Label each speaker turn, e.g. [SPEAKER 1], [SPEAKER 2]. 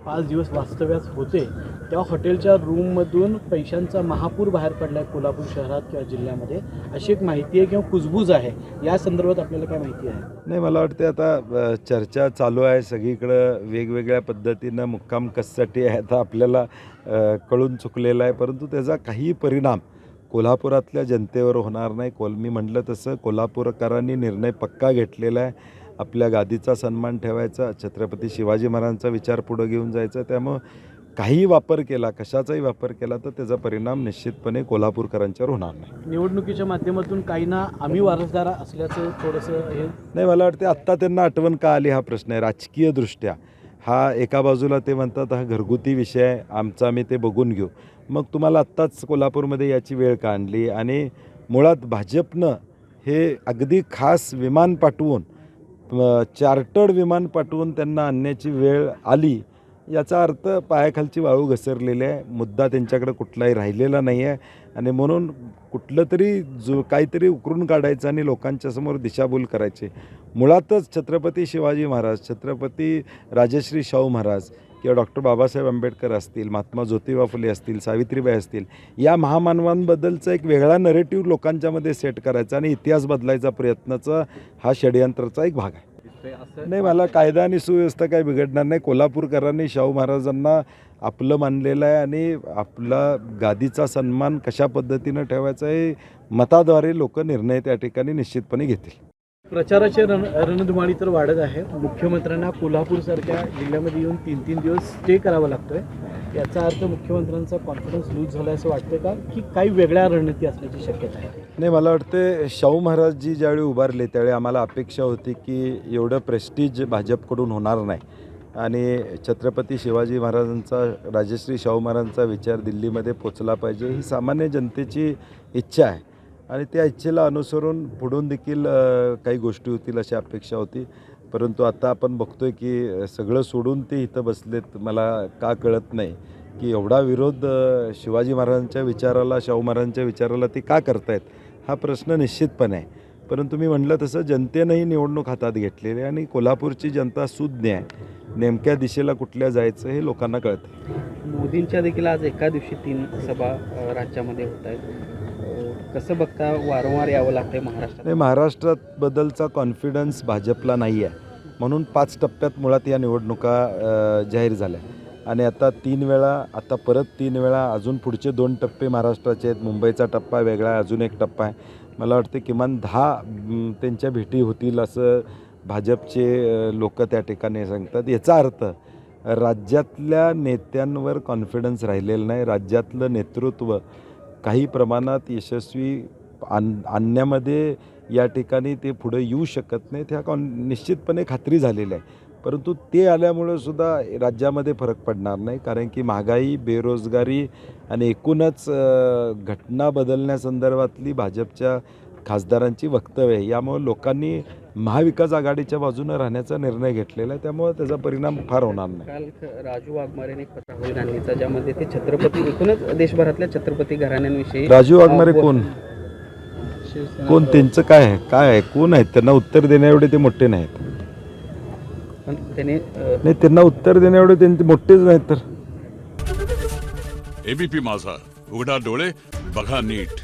[SPEAKER 1] 5 दिवस वास्तव्यास होते तेव्हा हॉटेलच्या रूममधून पैशांचा महापूर बाहेर पडला आहे कोल्हापूर शहरात किंवा जिल्ह्यामध्ये, अशी एक माहिती आहे किंवा कुजबूज आहे. या संदर्भात आपल्याला काय माहिती आहे?
[SPEAKER 2] नाही, मला वाटते आता चर्चा चालू आहे सगळीकडं, वेगवेगळ्या पद्धतीनं मुक्काम कशासाठी आहे आता आपल्याला कळून चुकलेलं आहे, परंतु त्याचा काही परिणाम कोल्हापुरातल्या जनतेवर होणार नाही. मी म्हटलं तसं कोल्हापूरकरांनी निर्णय पक्का घेतलेला आहे. आपल्या गादीचा सन्मान ठेवायचा, छत्रपती शिवाजी महाराजांचा विचार पुढं घेऊन जायचा. त्यामुळं काही वापर केला, कशाचाही वापर केला तर त्याचा परिणाम निश्चितपणे कोल्हापूरकरांच्यावर होणार नाही.
[SPEAKER 1] निवडणुकीच्या माध्यमातून काहींना आम्ही वारसदार असल्याचं थोडंसं हे
[SPEAKER 2] नाही, मला वाटते आत्ता त्यांना आठवण का आली हा प्रश्न आहे. राजकीयदृष्ट्या हा एका बाजूला ते म्हणतात हा घरगुती विषय आहे, आमचा आम्ही ते बघून घेऊ. मग तुम्हाला आत्ताच कोल्हापूरमध्ये याची वेळ का आणली? आणि मुळात भाजपनं हे अगदी खास विमान पाठवून, चार्टर्ड विमान पाठवून त्यांना आणण्याची वेळ आली, याचा अर्थ पायाखालची वाळू घसरलेली आहे. मुद्दा त्यांच्याकडे कुठलाही राहिलेला नाही आहे आणि म्हणून कुठलं तरी काहीतरी उकरून काढायचं आणि लोकांच्यासमोर दिशाभूल करायची. मुळातच छत्रपती शिवाजी महाराज, छत्रपती राजश्री शाहू महाराज किंवा डॉक्टर बाबासाहेब आंबेडकर असतील, महात्मा ज्योतिबा फुले असतील, सावित्रीबाई असतील, या महामानवांबद्दलचा एक वेगळा नरेटिव्ह लोकांच्यामध्ये सेट करायचा आणि इतिहास बदलायचा प्रयत्नाचा हा षडयंत्राचा एक भाग आहे. नाही, मला कायदा आणि सुव्यवस्था काही बिघडणार नाही. कोल्हापूरकरांनी शाहू महाराजांना आपलं मानलेलं आहे आणि आपला गादीचा सन्मान कशा पद्धतीनं ठेवायचा हे मताद्वारे लोक निर्णय त्या ठिकाणी निश्चितपणे घेतील.
[SPEAKER 1] प्रचाराची रणधुमाळी तर वाढत आहे. मुख्यमंत्र्यांना कोल्हापूरसारख्या जिल्ह्यामध्ये येऊन 3-3 दिवस स्टे करावा लागतोय. याचा अर्थ मुख्यमंत्र्यांचा कॉन्फिडन्स लूज झाला असं वाटतं का, की काही वेगळ्या रणनीती असण्याची शक्यता आहे?
[SPEAKER 2] नाही, मला वाटते शाहू महाराजजी ज्यावेळी उभारले त्यावेळी आम्हाला अपेक्षा होती की एवढं प्रेस्टीज भाजपकडून होणार नाही आणि छत्रपती शिवाजी महाराजांचा, राजश्री शाहू महाराजांचा विचार दिल्लीमध्ये पोचला पाहिजे ही सामान्य जनतेची इच्छा आहे आणि त्या इच्छेला अनुसरून पुढून देखील काही गोष्टी होतील अशी अपेक्षा होती. परंतु आता आपण बघतोय की सगळं सोडून ते इथं बसलेत. मला का कळत नाही की एवढा विरोध शिवाजी महाराजांच्या विचाराला, शाहू महाराजांच्या विचाराला ते का करतायत हा प्रश्न निश्चितपणे आहे. परंतु मी म्हटलं तसं जनतेनंही निवडणूक हातात घेतलेली आहे आणि कोल्हापूरची जनता सुज्ञ आहे. नेमक्या दिशेला कुठल्या जायचं हे लोकांना कळतं.
[SPEAKER 3] मोदींच्या देखील आज एका दिवशी 3 सभा राज्यामध्ये होत आहेत. कसं बघता वारंवार यावं लागतंय महाराष्ट्रात?
[SPEAKER 2] नाही, महाराष्ट्रात बद्दलचा कॉन्फिडन्स भाजपला नाही आहे म्हणून 5 टप्प्यात मुळात या निवडणुका जाहीर झाल्या आणि आता 3 वेळा, आता परत 3 वेळा, अजून पुढचे 2 टप्पे महाराष्ट्राचे आहेत. मुंबईचा टप्पा वेगळा आहे, अजून एक टप्पा आहे. मला वाटते किमान 10 त्यांच्या भेटी होतील असं भाजपचे लोक त्या ठिकाणी सांगतात. याचा अर्थ राज्यातल्या नेत्यांवर कॉन्फिडन्स राहिलेला नाही. राज्यातलं नेतृत्व काही प्रमाणात यशस्वी आणण्यामध्ये या ठिकाणी ते पुढे येऊ शकत नाहीत ह्या निश्चितपणे खात्री झालेली आहे. परंतु ते आल्यामुळं सुद्धा राज्यामध्ये फरक पडणार नाही, कारण की महागाई, बेरोजगारी आणि एकूणच घटना बदलण्यासंदर्भातली भाजपच्या खासदारांची वक्तव्य आहे. यामुळे लोकांनी महाविकास आघाडीच्या बाजूनं राहण्याचा निर्णय घेतलेला आहे. त्यामुळे त्याचा परिणाम फार होणार नाही.
[SPEAKER 3] काल राजू वाघमारेने एक पत्र राहुल गांधीचा, ज्यामध्ये ते छत्रपती, एकूणच देशभरातल्या छत्रपती घराण्यांविषयी.
[SPEAKER 2] राजू वाघमारे कोण? त्यांचं काय आहे? कोण आहेत? त्यांना उत्तर देण्या एवढे ते मोठे नाहीत.
[SPEAKER 3] पण त्याने
[SPEAKER 2] नाही, त्यांना उत्तर देण्या एवढे त्यांचे मोठेच नाहीत. तर
[SPEAKER 4] एबीपी माझा, उघडा डोळे बघा नीट.